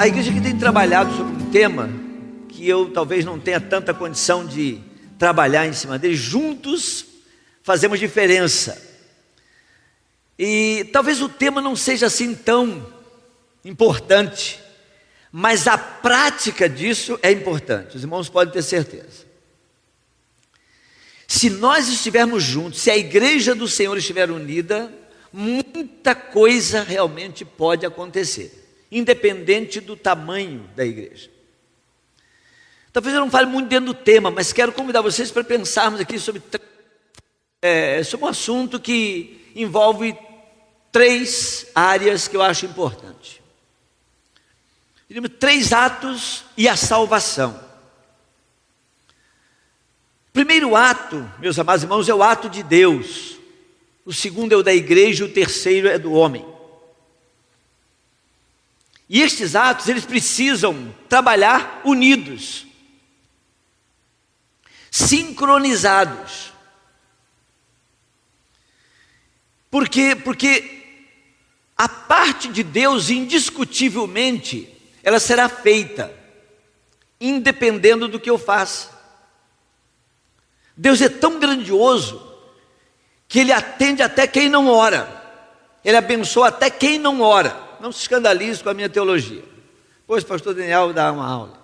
A igreja que tem trabalhado sobre um tema que eu talvez não tenha tanta condição de trabalhar em cima dele. Juntos fazemos diferença. E talvez o tema não seja assim tão importante, mas a prática disso é importante. Os irmãos podem ter certeza. Se nós estivermos juntos, se a igreja do Senhor estiver unida, muita coisa realmente pode acontecer, independente do tamanho da igreja. Talvez eu não fale muito dentro do tema, mas quero convidar vocês para pensarmos aqui sobre um assunto que envolve 3 áreas que eu acho importante. 3 atos e a salvação. O primeiro ato, meus amados irmãos, é o ato de Deus. O segundo é o da igreja, o terceiro é do homem. E estes atos, eles precisam trabalhar unidos, sincronizados. Porque a parte de Deus, indiscutivelmente, ela será feita, independendo do que eu faça. Deus é tão grandioso, que Ele atende até quem não ora. Ele abençoa até quem não ora. Não se escandalize com a minha teologia. Pois o pastor Daniel dá uma aula.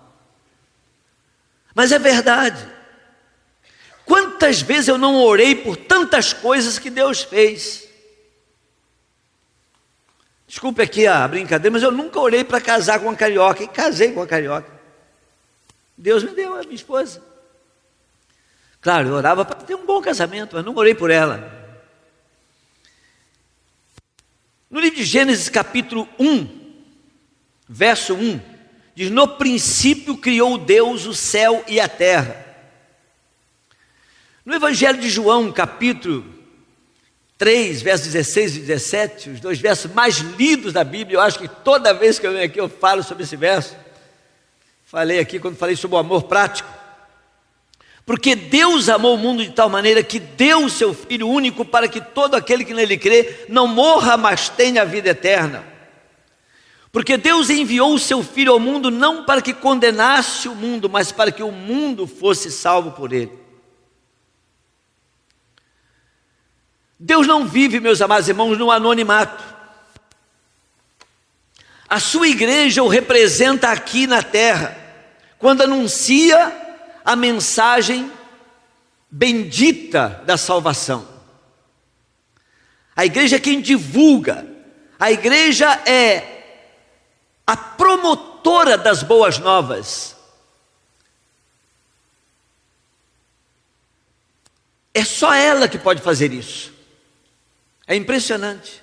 Mas é verdade. Quantas vezes eu não orei por tantas coisas que Deus fez? Desculpe aqui a brincadeira, mas eu nunca orei para casar com uma carioca. E casei com uma carioca. Deus me deu a minha esposa. Claro, eu orava para ter um bom casamento, mas não orei por ela. No livro de Gênesis capítulo 1, verso 1, diz: no princípio criou Deus o céu e a terra. No Evangelho de João, capítulo 3, versos 16 e 17, os 2 versos mais lidos da Bíblia, eu acho que toda vez que eu venho aqui eu falo sobre esse verso. Falei aqui quando falei sobre o amor prático. Porque Deus amou o mundo de tal maneira que deu o seu Filho único para que todo aquele que nele crê não morra, mas tenha a vida eterna. Porque Deus enviou o seu Filho ao mundo não para que condenasse o mundo, mas para que o mundo fosse salvo por ele. Deus não vive, meus amados irmãos, no anonimato. A sua igreja o representa aqui na terra, quando anuncia a mensagem bendita da salvação. A igreja é quem divulga. A igreja é a promotora das boas novas. É só ela que pode fazer isso. É impressionante.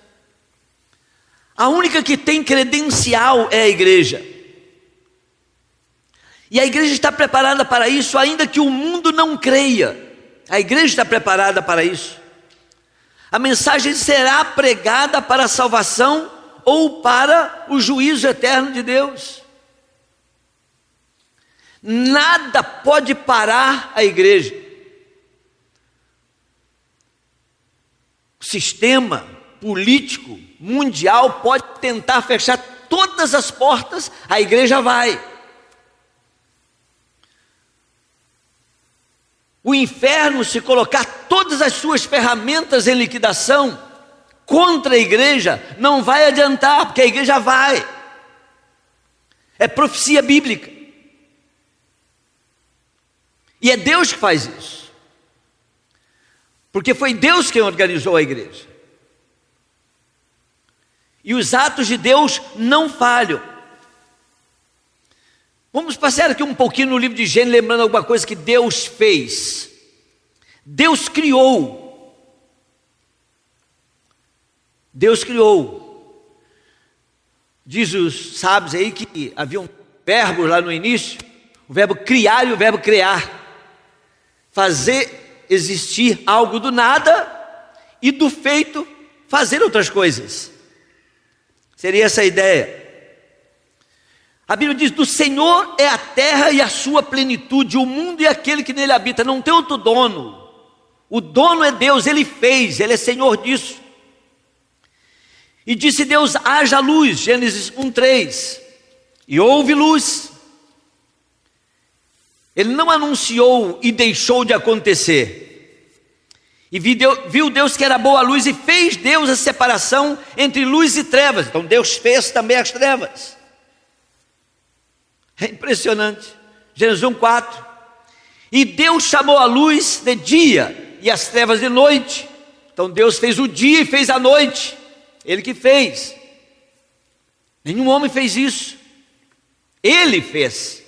A única que tem credencial é a igreja. E a igreja está preparada para isso, ainda que o mundo não creia. A igreja está preparada para isso. A mensagem será pregada para a salvação ou para o juízo eterno de Deus. Nada pode parar a igreja. O sistema político mundial pode tentar fechar todas as portas, a igreja vai. O inferno, se colocar todas as suas ferramentas em liquidação contra a igreja, não vai adiantar, porque a igreja vai. É profecia bíblica. E é Deus que faz isso. Porque foi Deus quem organizou a igreja. E os atos de Deus não falham. Vamos passar aqui um pouquinho no livro de Gênesis, lembrando alguma coisa que Deus fez. Deus criou. Deus criou. Diz os sábios aí que haviam verbos lá no início, o verbo criar e o verbo criar. Fazer existir algo do nada e do feito fazer outras coisas. Seria essa a ideia. A Bíblia diz: do Senhor é a terra e a sua plenitude, o mundo e aquele que nele habita. Não tem outro dono. O dono é Deus, Ele fez, Ele é Senhor disso. E disse Deus: haja luz, Gênesis 1:3. e houve luz. Ele não anunciou e deixou de acontecer. E viu Deus que era boa a luz, e fez Deus a separação entre luz e trevas. Então Deus fez também as trevas. É impressionante. Gênesis 1:4. E Deus chamou a luz de dia e as trevas de noite. Então Deus fez o dia e fez a noite. Ele que fez. Nenhum homem fez isso. Ele fez.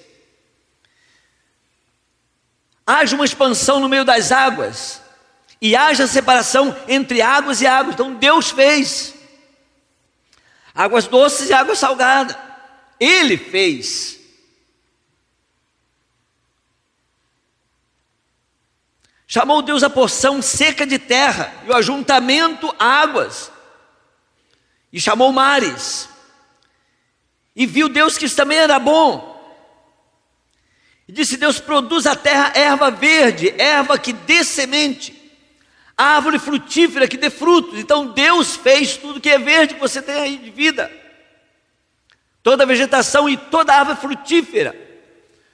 Haja uma expansão no meio das águas, e haja separação entre águas e águas. Então Deus fez águas doces e água salgada. Ele fez. Chamou Deus a porção seca de terra e o ajuntamento águas, e chamou mares. E viu Deus que isso também era bom. E disse Deus: produz a terra erva verde, erva que dê semente, árvore frutífera que dê frutos. Então Deus fez tudo que é verde que você tem aí de vida, toda a vegetação e toda a árvore frutífera,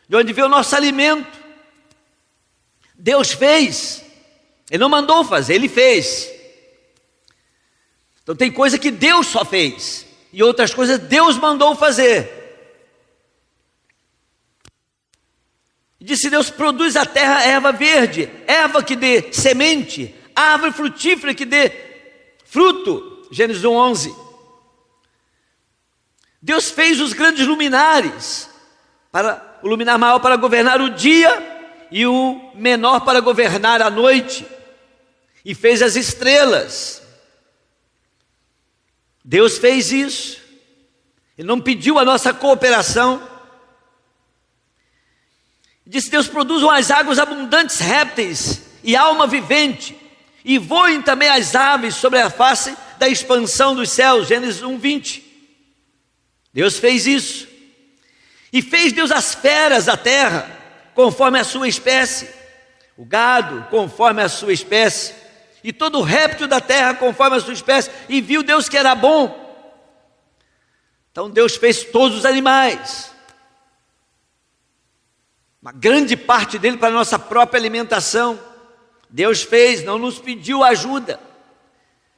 de onde veio o nosso alimento. Deus fez. Ele não mandou fazer, Ele fez. Então tem coisa que Deus só fez, e outras coisas Deus mandou fazer. E disse Deus: produz a terra erva verde, erva que dê semente, árvore frutífera que dê fruto. Gênesis 1:11. Deus fez os grandes luminares, para o luminar maior para governar o dia e o menor para governar a noite, e fez as estrelas. Deus fez isso. Ele não pediu a nossa cooperação. Disse Deus: produzam as águas abundantes répteis e alma vivente, e voem também as aves sobre a face da expansão dos céus. Gênesis 1:20. Deus fez isso. E fez Deus as feras da terra, conforme a sua espécie, o gado conforme a sua espécie, e todo réptil da terra conforme a sua espécie. E viu Deus que era bom. Então Deus fez todos os animais, uma grande parte dele para a nossa própria alimentação. Deus fez, não nos pediu ajuda,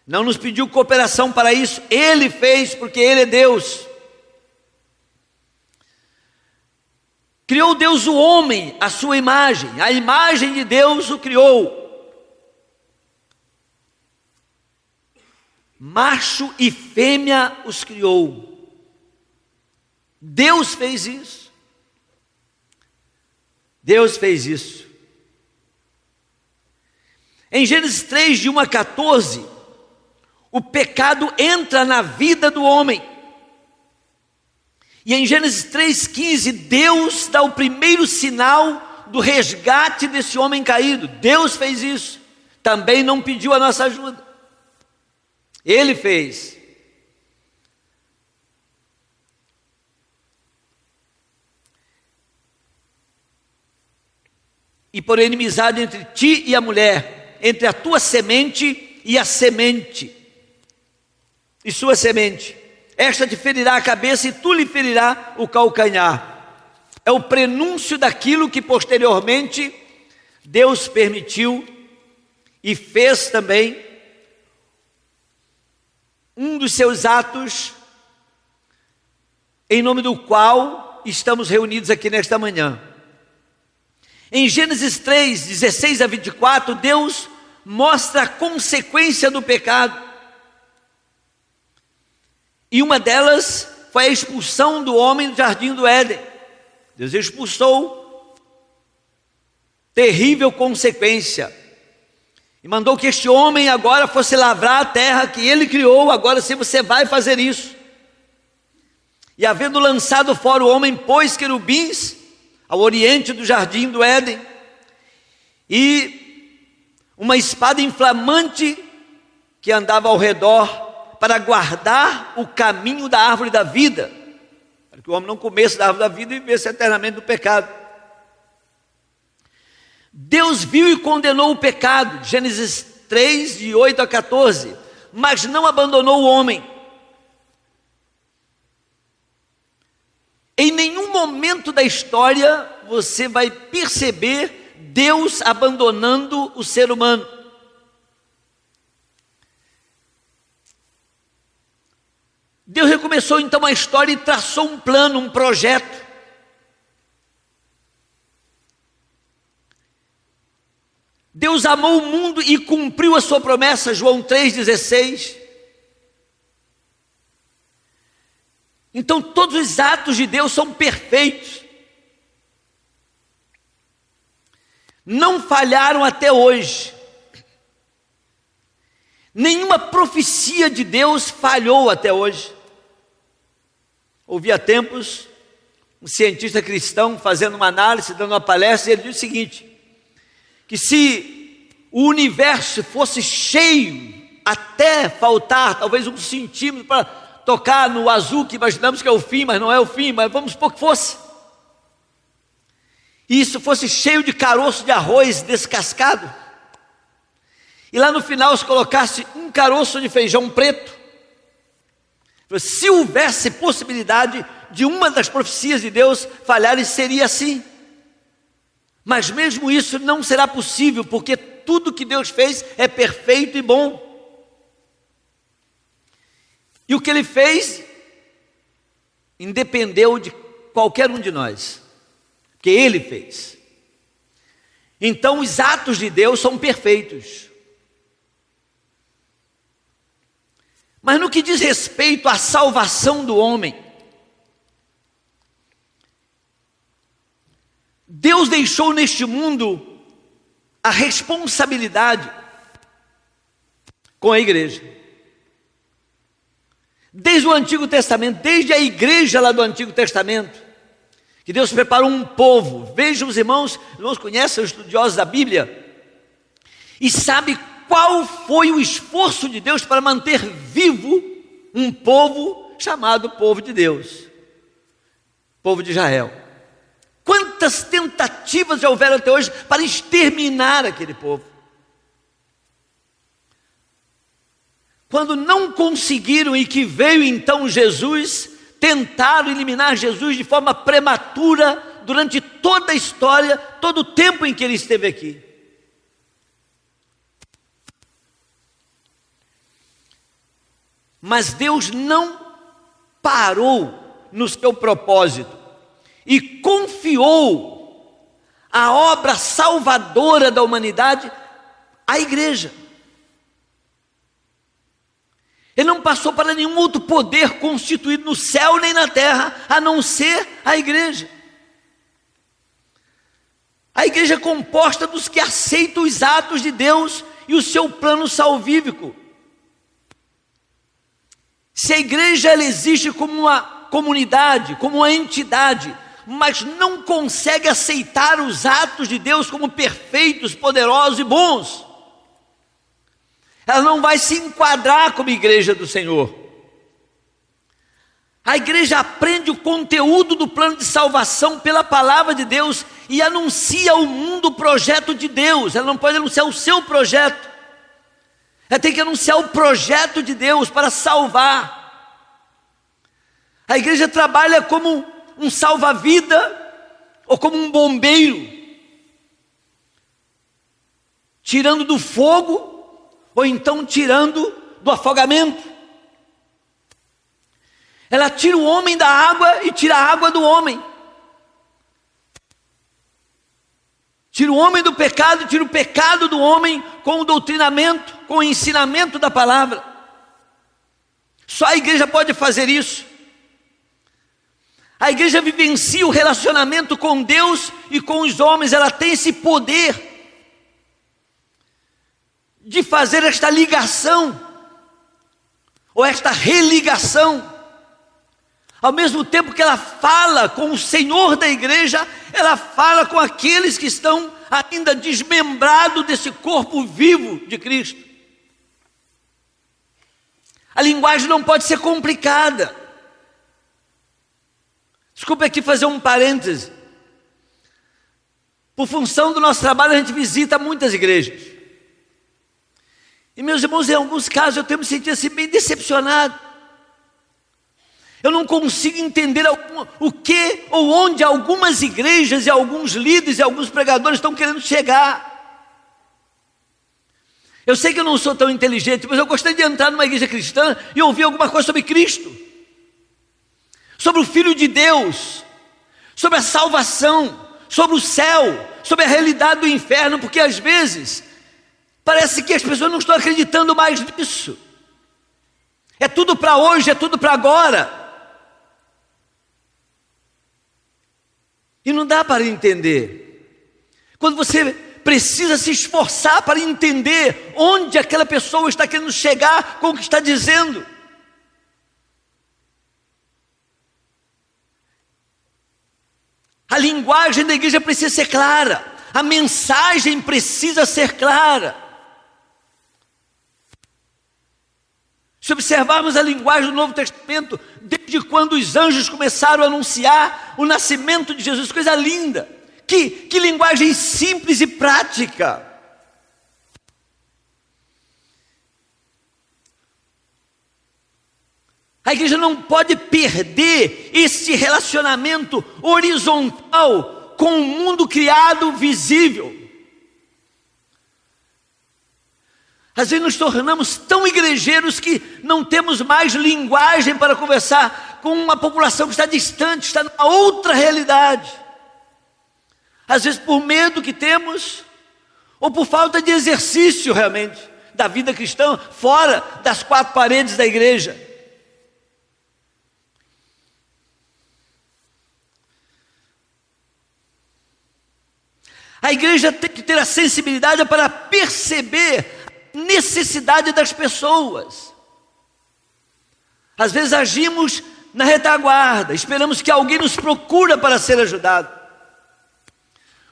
não nos pediu cooperação para isso. Ele fez, porque Ele é Deus. Criou Deus o homem à sua imagem, a imagem de Deus o criou. Macho e fêmea os criou. Deus fez isso. Deus fez isso. Em Gênesis 3, de 1-14, o pecado entra na vida do homem. E em Gênesis 3,15, Deus dá o primeiro sinal do resgate desse homem caído. Deus fez isso. Também não pediu a nossa ajuda. Ele fez. E por inimizade entre ti e a mulher, entre a tua semente e a semente, e sua semente, esta te ferirá a cabeça e tu lhe ferirá o calcanhar. É o prenúncio daquilo que posteriormente Deus permitiu e fez também, um dos seus atos, em nome do qual estamos reunidos aqui nesta manhã. Em Gênesis 3, 16-24, Deus mostra a consequência do pecado. E uma delas foi a expulsão do homem do jardim do Éden. Deus expulsou, terrível consequência, e mandou que este homem agora fosse lavrar a terra que ele criou. Agora sim você vai fazer isso. E havendo lançado fora o homem, pôs querubins ao oriente do jardim do Éden, e uma espada inflamante que andava ao redor, para guardar o caminho da árvore da vida, para que o homem não comesse da árvore da vida e vivesse eternamente no pecado. Deus viu e condenou o pecado, Gênesis 3, de 8-14, mas não abandonou o homem. Em nenhum momento da história você vai perceber Deus abandonando o ser humano. Deus recomeçou então a história e traçou um plano, um projeto. Deus amou o mundo e cumpriu a sua promessa, João 3,16. Então todos os atos de Deus são perfeitos. Não falharam até hoje. Nenhuma profecia de Deus falhou até hoje. Ouvi há tempos um cientista cristão fazendo uma análise, dando uma palestra, e ele diz o seguinte: que se o universo fosse cheio até faltar talvez 1 centímetro para tocar no azul, que imaginamos que é o fim, mas não é o fim, mas vamos supor que fosse, e isso fosse cheio de caroço de arroz descascado, e lá no final se colocasse um caroço de feijão preto, se houvesse possibilidade de uma das profecias de Deus falhar, seria assim. Mas mesmo isso não será possível, porque tudo que Deus fez é perfeito e bom. E o que Ele fez independeu de qualquer um de nós, porque Ele fez. Então os atos de Deus são perfeitos. Mas no que diz respeito à salvação do homem, Deus deixou neste mundo a responsabilidade com a igreja. Desde o Antigo Testamento, desde a igreja lá do Antigo Testamento, que Deus preparou um povo. Vejam os irmãos conhecem os estudiosos da Bíblia, e sabe qual foi o esforço de Deus para manter vivo um povo chamado povo de Deus, povo de Israel. Quantas tentativas já houveram até hoje para exterminar aquele povo? Quando não conseguiram e que veio então Jesus, tentaram eliminar Jesus de forma prematura durante toda a história, todo o tempo em que ele esteve aqui. Mas Deus não parou no seu propósito e confiou a obra salvadora da humanidade à igreja. Ele não passou para nenhum outro poder constituído no céu nem na terra, a não ser a igreja. A igreja é composta dos que aceitam os atos de Deus e o seu plano salvífico. Se a igreja ela existe como uma comunidade, como uma entidade, mas não consegue aceitar os atos de Deus como perfeitos, poderosos e bons, ela não vai se enquadrar como igreja do Senhor. A igreja aprende o conteúdo do plano de salvação pela palavra de Deus e anuncia ao mundo o projeto de Deus. Ela não pode anunciar o seu projeto, ela tem que anunciar o projeto de Deus para salvar. A igreja trabalha como um salva-vida ou como um bombeiro, tirando do fogo ou então tirando do afogamento. Ela tira o homem da água e tira a água do homem. Tira o homem do pecado, tira o pecado do homem com o doutrinamento, com o ensinamento da palavra. Só a igreja pode fazer isso. A igreja vivencia o relacionamento com Deus e com os homens. Ela tem esse poder de fazer esta ligação, ou esta religação. Ao mesmo tempo que ela fala com o Senhor da igreja, ela fala com aqueles que estão ainda desmembrados desse corpo vivo de Cristo. A linguagem não pode ser complicada. Desculpe aqui fazer um parêntese. Por função do nosso trabalho, a gente visita muitas igrejas. E meus irmãos, em alguns casos eu tenho me sentido assim bem decepcionado. Eu não consigo entender o que ou onde algumas igrejas e alguns líderes e alguns pregadores estão querendo chegar. Eu sei que eu não sou tão inteligente, mas eu gostaria de entrar numa igreja cristã e ouvir alguma coisa sobre Cristo, sobre o Filho de Deus, sobre a salvação, sobre o céu, sobre a realidade do inferno, porque às vezes parece que as pessoas não estão acreditando mais nisso. É tudo para hoje, é tudo para agora. E não dá para entender. Quando você precisa se esforçar para entender onde aquela pessoa está querendo chegar com o que está dizendo. A linguagem da igreja precisa ser clara, a mensagem precisa ser clara. Se observarmos a linguagem do Novo Testamento, desde quando os anjos começaram a anunciar o nascimento de Jesus, coisa linda, que linguagem simples e prática. A igreja não pode perder esse relacionamento horizontal com o mundo criado visível. Às vezes nos tornamos tão igrejeiros que não temos mais linguagem para conversar com uma população que está distante, está numa outra realidade. Às vezes por medo que temos, ou por falta de exercício realmente da vida cristã, fora das quatro paredes da igreja. A igreja tem que ter a sensibilidade para perceber a necessidade das pessoas. Às vezes agimos na retaguarda, esperamos que alguém nos procure para ser ajudado.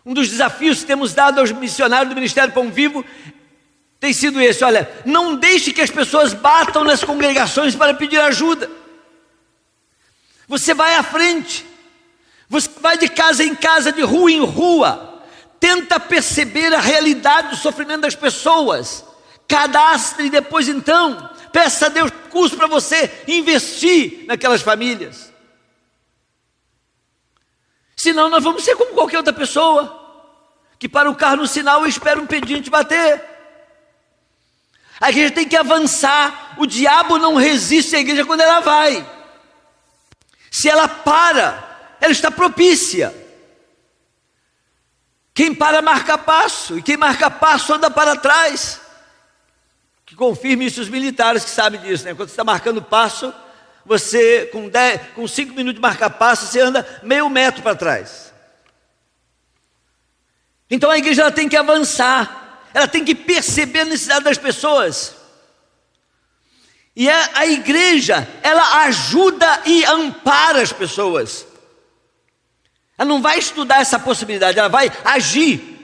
Um dos desafios que temos dado aos missionários do Ministério Pão Vivo tem sido esse: olha, não deixe que as pessoas batam nas congregações para pedir ajuda. Você vai à frente, você vai de casa em casa, de rua em rua, tenta perceber a realidade do sofrimento das pessoas, cadastre e depois então peça a Deus recursos para você investir naquelas famílias. Senão nós vamos ser como qualquer outra pessoa, que para o carro no sinal espera um pedinte bater. A igreja tem que avançar. O diabo não resiste à igreja quando ela vai. Se ela para, ela está propícia. Quem para marca passo, e quem marca passo anda para trás. Que confirme isso os militares que sabem disso, né? Quando você está marcando passo, você com 5 minutos de marcar passo, você anda meio metro para trás. Então a igreja ela tem que avançar, ela tem que perceber a necessidade das pessoas. E a igreja, ela ajuda e ampara as pessoas. Ela não vai estudar essa possibilidade, ela vai agir.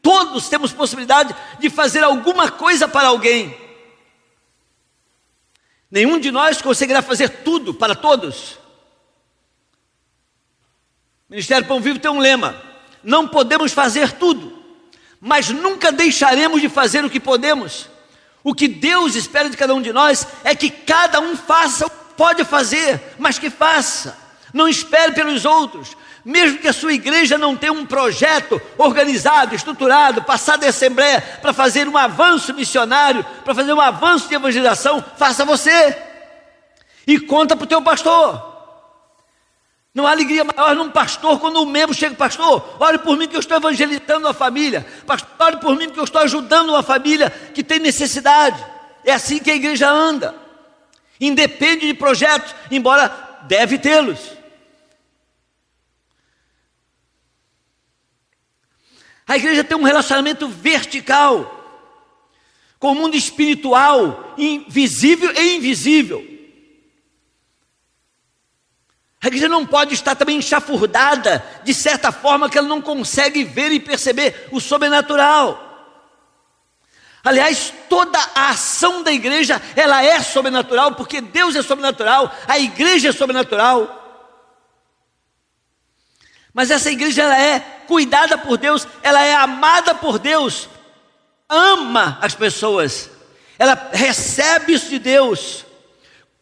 Todos temos possibilidade de fazer alguma coisa para alguém. Nenhum de nós conseguirá fazer tudo para todos. O Ministério Pão Vivo tem um lema: não podemos fazer tudo, mas nunca deixaremos de fazer o que podemos. O que Deus espera de cada um de nós é que cada um faça o que pode fazer, mas que faça. Não espere pelos outros. Mesmo que a sua igreja não tenha um projeto organizado, estruturado, passado em assembleia para fazer um avanço missionário, para fazer um avanço de evangelização, faça você. E conta para o teu pastor. Não há alegria maior num pastor quando um membro chega: pastor, ore por mim que eu estou evangelizando a família. Pastor, ore por mim que eu estou ajudando uma família que tem necessidade. É assim que a igreja anda. Independe de projetos, embora deve tê-los. A igreja tem um relacionamento vertical com o mundo espiritual, visível e invisível. A igreja não pode estar também enxafurdada de certa forma que ela não consegue ver e perceber o sobrenatural. Aliás, toda a ação da igreja, ela é sobrenatural, porque Deus é sobrenatural, a igreja é sobrenatural. Mas essa igreja, ela é cuidada por Deus, ela é amada por Deus, ama as pessoas, ela recebe isso de Deus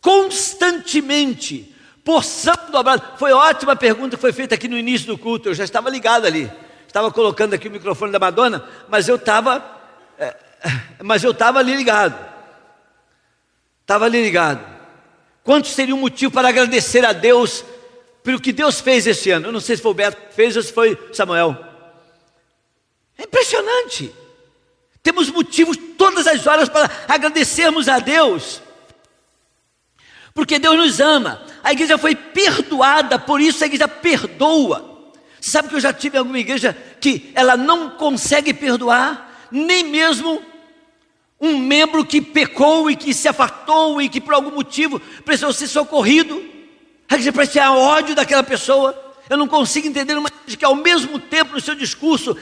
constantemente, porção dobrada. Foi ótima a pergunta que foi feita aqui no início do culto. Eu já estava ligado ali. Estava colocando aqui o microfone da Madonna, mas eu estava ali ligado. Estava ali ligado. Quantos seria um motivo para agradecer a Deus pelo que Deus fez esse ano? Eu não sei se foi o Beto que fez ou se foi o Samuel. É impressionante. Temos motivos todas as horas para agradecermos a Deus, porque Deus nos ama. A igreja foi perdoada, por isso a igreja perdoa. Você sabe que eu já tive em alguma igreja que ela não consegue perdoar, nem mesmo um membro que pecou e que se afastou e que por algum motivo precisou ser socorrido. A igreja parece ter ódio daquela pessoa. Eu não consigo entender uma igreja que ao mesmo tempo no seu discurso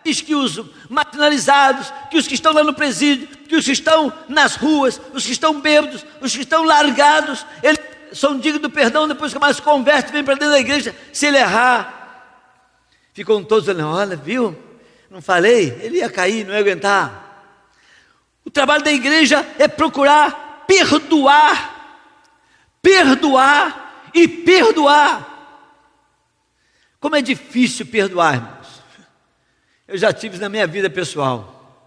diz que os marginalizados, que os que estão lá no presídio, que os que estão nas ruas, os que estão bêbados, os que estão largados, eles são dignos do perdão. Depois que mais se converte, vem para dentro da igreja. Se ele errar, ficam todos dizendo: olha, viu, não falei, ele ia cair, não ia aguentar. O trabalho da igreja é procurar perdoar e perdoar. Como é difícil perdoar, irmãos. Eu já tive na minha vida pessoal.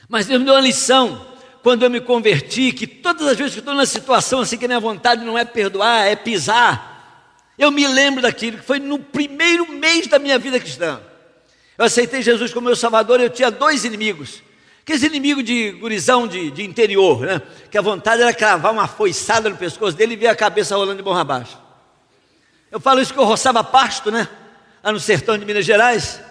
Mas Deus me deu uma lição quando eu me converti, que todas as vezes que eu estou numa situação assim que a minha vontade não é perdoar, é pisar, eu me lembro daquilo que foi no primeiro mês da minha vida cristã. Eu aceitei Jesus como meu Salvador. Eu tinha 2 inimigos. Aqueles inimigos de gurizão de interior, né? Que a vontade era cravar uma foiçada no pescoço dele e ver a cabeça rolando de morro abaixo. Eu falo isso que eu roçava pasto, né? Lá no sertão de Minas Gerais.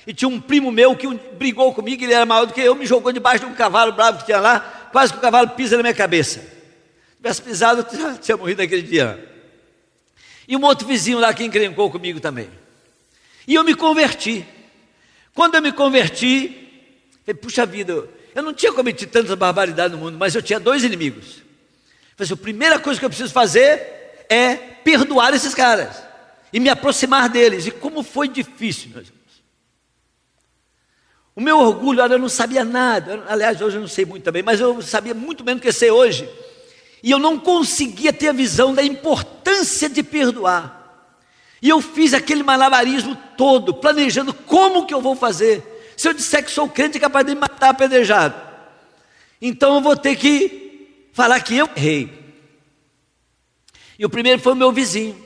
E tinha um primo meu que brigou comigo, ele era maior do que eu, me jogou debaixo de um cavalo bravo que tinha lá, quase que o cavalo pisa na minha cabeça. Se tivesse pisado, eu tinha morrido naquele dia. E um outro vizinho lá que encrencou comigo também. E eu me converti. Quando eu me converti, falei: puxa vida, eu não tinha cometido tanta barbaridade no mundo, mas eu tinha 2 inimigos. Falei: a primeira coisa que eu preciso fazer é perdoar esses caras e me aproximar deles. E como foi difícil, meus irmãos. O meu orgulho, olha, eu não sabia nada. Aliás, hoje eu não sei muito também, mas eu sabia muito menos do que sei hoje. E eu não conseguia ter a visão da importância de perdoar. E eu fiz aquele malabarismo todo, planejando como que eu vou fazer. Se eu disser que sou crente, é capaz de me matar apedrejado. Então eu vou ter que falar que eu errei. E o primeiro foi o meu vizinho.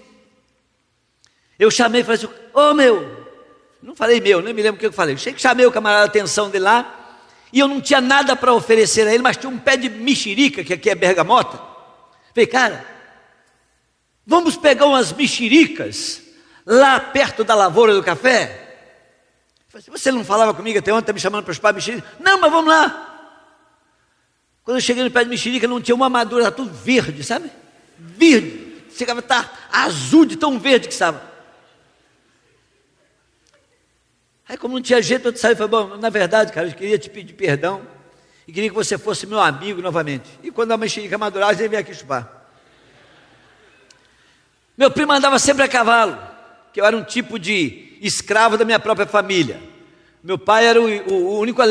Eu chamei e falei assim: ô meu... Não falei meu, nem me lembro o que eu falei. Chamei o camarada, a atenção dele lá, e eu não tinha nada para oferecer a ele, mas tinha um pé de mexerica, que aqui é bergamota. Falei: cara, vamos pegar umas mexericas lá perto da lavoura do café? Falei: você não falava comigo até ontem, está me chamando para chupar mexerica? Não, mas vamos lá. Quando eu cheguei no pé de mexerica, não tinha uma madura, estava tudo verde, sabe? Verde. Chegava a estar azul de tão verde que estava. Aí, como não tinha jeito, eu saí e falei: bom, na verdade, cara, eu queria te pedir perdão e queria que você fosse meu amigo novamente. E quando a mexerica madurasse, ele veio aqui chupar. Meu primo andava sempre a cavalo, que eu era um tipo de escravo da minha própria família. Meu pai era o único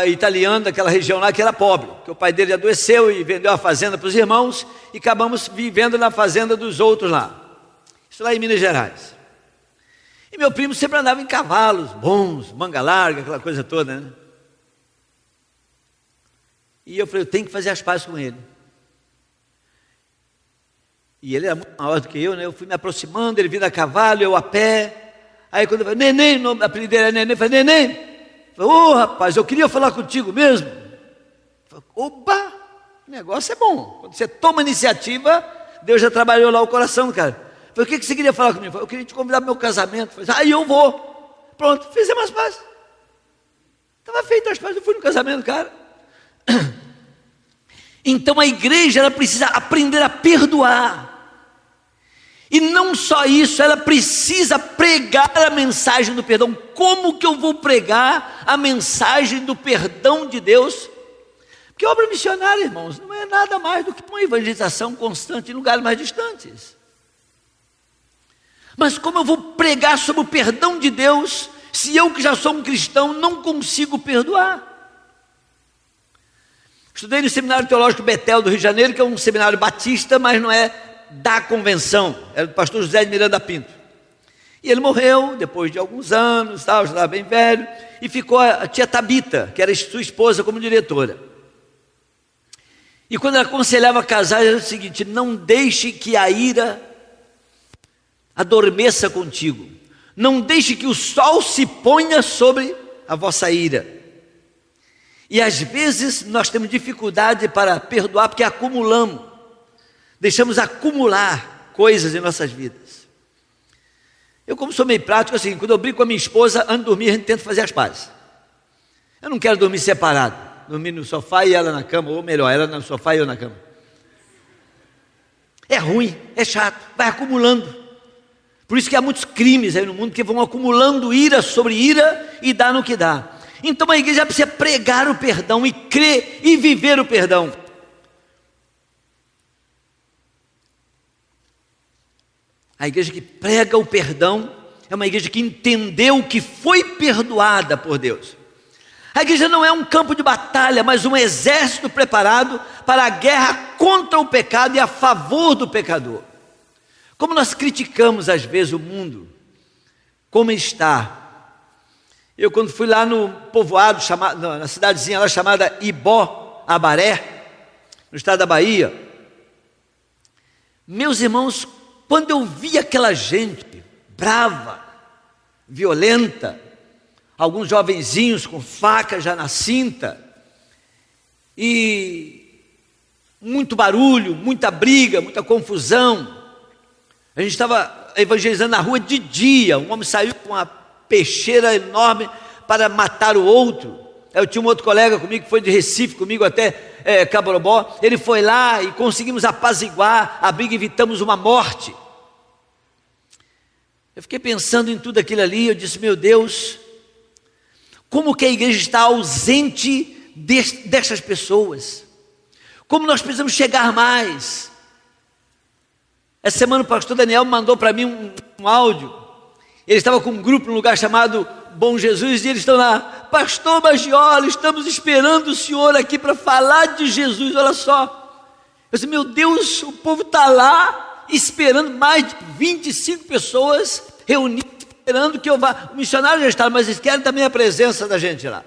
italiano daquela região lá que era pobre, porque o pai dele adoeceu e vendeu a fazenda para os irmãos, e acabamos vivendo na fazenda dos outros lá. Isso lá em Minas Gerais. E meu primo sempre andava em cavalos bons, manga larga, aquela coisa toda, né? E eu falei: eu tenho que fazer as pazes com ele. E ele era muito maior do que eu, né? Eu fui me aproximando, ele vindo a cavalo, eu a pé. Aí quando eu falei: Neném, o apelido dele era Neném, eu falei: Neném. Eu falei: ô rapaz, eu queria falar contigo mesmo. Eu falei: opa, o negócio é bom. Quando você toma iniciativa, Deus já trabalhou lá o coração do cara. Eu falei: o que você queria falar comigo? Eu queria te convidar para o meu casamento. Eu falei: aí eu vou. Pronto, fizemos as pazes. Estava feito as pazes, eu fui no casamento, cara. Então a igreja, ela precisa aprender a perdoar. E não só isso, ela precisa pregar a mensagem do perdão. Como que eu vou pregar a mensagem do perdão de Deus? Porque a obra missionária, irmãos, não é nada mais do que uma evangelização constante em lugares mais distantes. Mas como eu vou pregar sobre o perdão de Deus, se eu que já sou um cristão não consigo perdoar? Estudei no Seminário Teológico Betel do Rio de Janeiro, que é um seminário batista, mas não é da convenção, era do pastor José de Miranda Pinto. E ele morreu depois de alguns anos, já estava bem velho, e ficou a tia Tabita, que era sua esposa, como diretora. E quando ela aconselhava a casar, era o seguinte: não deixe que a ira adormeça contigo, não deixe que o sol se ponha sobre a vossa ira. E às vezes nós temos dificuldade para perdoar porque acumulamos, deixamos acumular coisas em nossas vidas. Eu, como sou meio prático, assim, quando eu brigo com a minha esposa, antes de dormir, a gente tenta fazer as pazes. Eu não quero dormir separado, dormir no sofá e ela na cama, ou melhor, ela no sofá e eu na cama. É ruim, é chato, vai acumulando. Por isso que há muitos crimes aí no mundo que vão acumulando ira sobre ira e dá no que dá. Então a igreja precisa pregar o perdão e crer e viver o perdão. A igreja que prega o perdão é uma igreja que entendeu que foi perdoada por Deus. A igreja não é um campo de batalha, mas um exército preparado para a guerra contra o pecado e a favor do pecador. Como nós criticamos às vezes o mundo, como está. Eu, quando fui lá no povoado, na cidadezinha lá chamada Ibó, Abaré, no estado da Bahia, meus irmãos, quando eu vi aquela gente brava, violenta, alguns jovenzinhos com faca já na cinta, e muito barulho, muita briga, muita confusão. A gente estava evangelizando na rua de dia, um homem saiu com uma peixeira enorme para matar o outro. Eu tinha um outro colega comigo que foi de Recife comigo até Caborobó. Ele foi lá e conseguimos apaziguar a briga, evitamos uma morte. Eu fiquei pensando em tudo aquilo ali. Eu disse: meu Deus, como que a igreja está ausente dessas pessoas? Como nós precisamos chegar mais? Essa semana o pastor Daniel mandou para mim um áudio. Ele estava com um grupo num lugar chamado Bom Jesus, e eles estão lá: pastor Maggiolo, estamos esperando o senhor aqui para falar de Jesus. Olha só, eu disse: meu Deus, o povo está lá esperando, mais de 25 pessoas reunidas, esperando que eu vá. O missionário já está, mas eles querem também a presença da gente lá,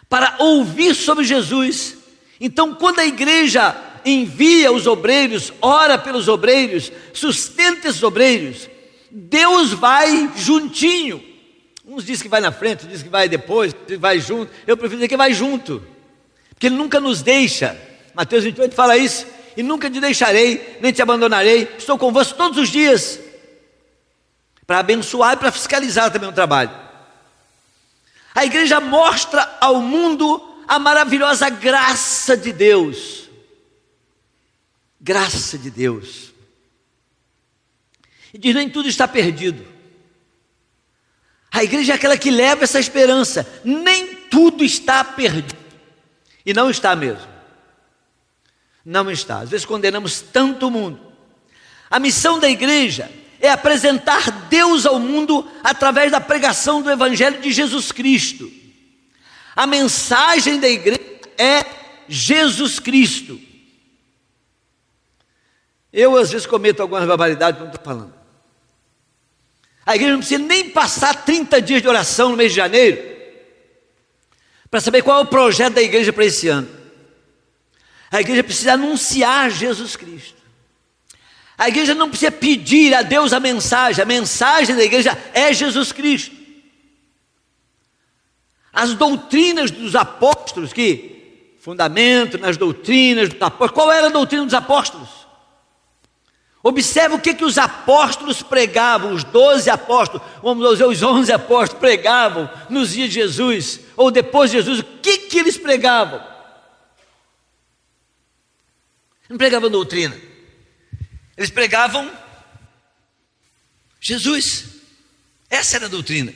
para ouvir sobre Jesus. Então, quando a igreja envia os obreiros, ora pelos obreiros, sustenta esses obreiros, Deus vai juntinho. Uns dizem que vai na frente, outros dizem que vai depois, vai junto. Eu prefiro dizer que vai junto, porque Ele nunca nos deixa. Mateus 28 fala isso: e nunca te deixarei, nem te abandonarei, estou convosco todos os dias, para abençoar e para fiscalizar também o trabalho. A igreja mostra ao mundo a maravilhosa graça de Deus. Graça de Deus. E diz: nem tudo está perdido. A igreja é aquela que leva essa esperança. Nem tudo está perdido. E não está mesmo. Não está. Às vezes condenamos tanto o mundo. A missão da igreja é apresentar Deus ao mundo através da pregação do Evangelho de Jesus Cristo. A mensagem da igreja é Jesus Cristo. Eu às vezes cometo algumas barbaridades quando estou falando. A igreja não precisa nem passar 30 dias de oração no mês de janeiro para saber qual é o projeto da igreja para esse ano. A igreja precisa anunciar Jesus Cristo. A igreja não precisa pedir a Deus a mensagem da igreja é Jesus Cristo. As doutrinas dos apóstolos, que fundamento nas doutrinas dos apóstolos. Qual era a doutrina dos apóstolos? Observe o que os apóstolos pregavam, os 12 apóstolos, vamos dizer, os 11 apóstolos pregavam nos dias de Jesus, ou depois de Jesus. O que eles pregavam? Não pregavam doutrina, eles pregavam Jesus. Essa era a doutrina.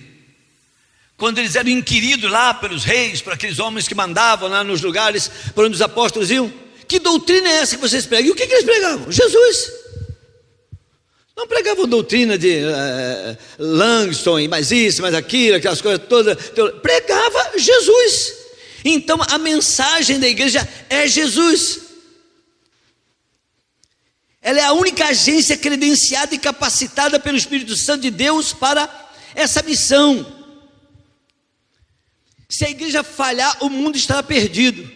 Quando eles eram inquiridos lá pelos reis, por aqueles homens que mandavam lá nos lugares por onde os apóstolos iam: que doutrina é essa que vocês pregam? E o que eles pregavam? Jesus. Não pregavam doutrina de Langston e mais isso, mais aquilo, aquelas coisas todas. Pregava Jesus. Então a mensagem da igreja é Jesus. Ela é a única agência credenciada e capacitada pelo Espírito Santo de Deus para essa missão. Se a igreja falhar, o mundo estará perdido.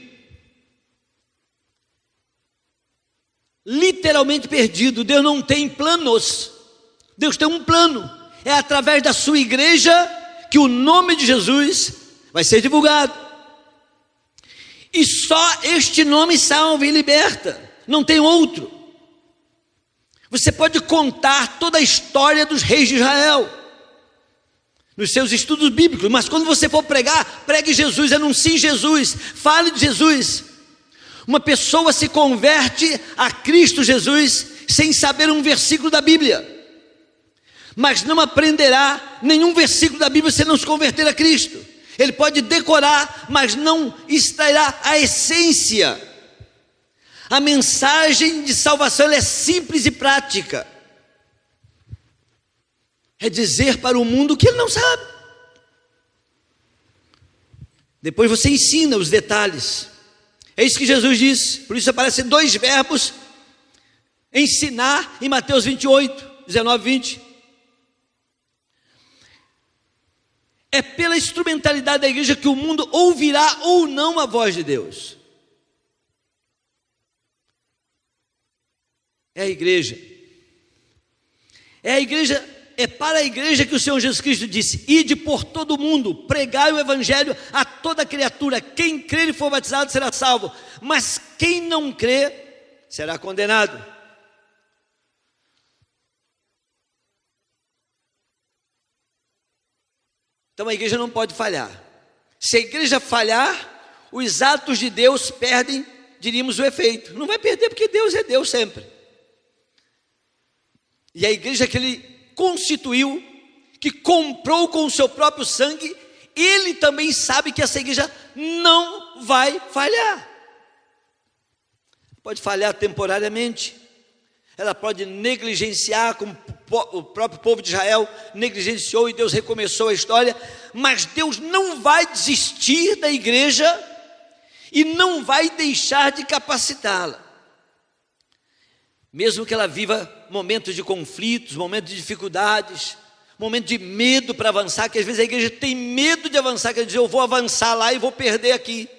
Literalmente perdido. Deus não tem planos. Deus tem um plano. É através da sua igreja que o nome de Jesus vai ser divulgado. E só este nome salva e liberta. Não tem outro. Você pode contar toda a história dos reis de Israel nos seus estudos bíblicos, mas quando você for pregar, pregue Jesus, anuncie Jesus, fale de Jesus. Uma pessoa se converte a Cristo Jesus sem saber um versículo da Bíblia, mas não aprenderá nenhum versículo da Bíblia se não se converter a Cristo. Ele pode decorar, mas não extrairá a essência. A mensagem de salvação ela é simples e prática. É dizer para o mundo o que ele não sabe. Depois você ensina os detalhes. É isso que Jesus disse. Por isso aparecem dois verbos: ensinar em Mateus 28, 19, 20. É pela instrumentalidade da igreja que o mundo ouvirá ou não a voz de Deus. É a igreja. É para a igreja que o Senhor Jesus Cristo disse: ide por todo o mundo, pregai o evangelho a toda criatura. Quem crer e for batizado será salvo, mas quem não crer será condenado. Então a igreja não pode falhar. Se a igreja falhar, os atos de Deus perdem, diríamos, o efeito. Não vai perder, porque Deus é Deus sempre. E a igreja que ele constituiu, que comprou com o seu próprio sangue, ele também sabe que essa igreja não vai falhar. Pode falhar temporariamente, ela pode negligenciar, como o próprio povo de Israel negligenciou e Deus recomeçou a história, mas Deus não vai desistir da igreja e não vai deixar de capacitá-la. Mesmo que ela viva momentos de conflitos, momentos de dificuldades, momentos de medo para avançar, que às vezes a igreja tem medo de avançar, quer dizer, eu vou avançar lá e vou perder aqui.